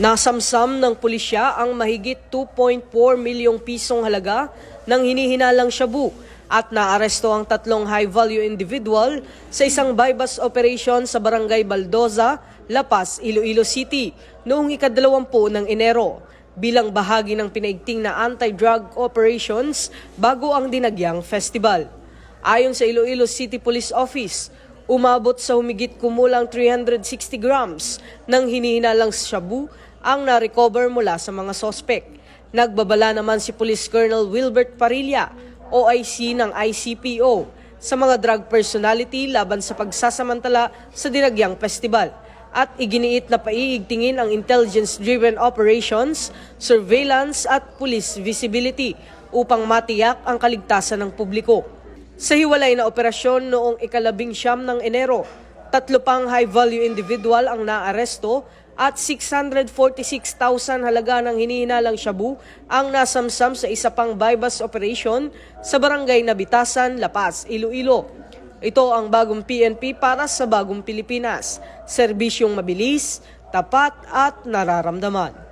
Nasamsam ng pulisya ang mahigit 2.4 milyong pisong halaga ng hinihinalang shabu at naaresto ang 3 high-value individual sa isang buy-bust operation sa Barangay Baldoza, La Paz, Iloilo City noong ika-20 ng Enero bilang bahagi ng pinaigting na anti-drug operations bago ang Dinagyang Festival. Ayon sa Iloilo City Police Office, umabot sa humigit kumulang 360 grams ng hinihinalang shabu ang na-recover mula sa mga sospek. Nagbabala naman si Police Colonel Wilbert Parilla, OIC ng ICPO, sa mga drug personality laban sa pagsasamantala sa Dinagyang Festival at iginiit na paiigtingin ang intelligence-driven operations, surveillance at police visibility upang matiyak ang kaligtasan ng publiko. Sa hiwalay na operasyon noong ika-19 ng Enero, 3 pang high-value individual ang naaresto at 646,000 halaga ng hinihinalang shabu ang nasamsam sa isa pang buy-bust operation sa Barangay Nabitasan, La Paz, Iloilo. Ito ang bagong PNP para sa bagong Pilipinas. Serbisyong mabilis, tapat at nararamdaman.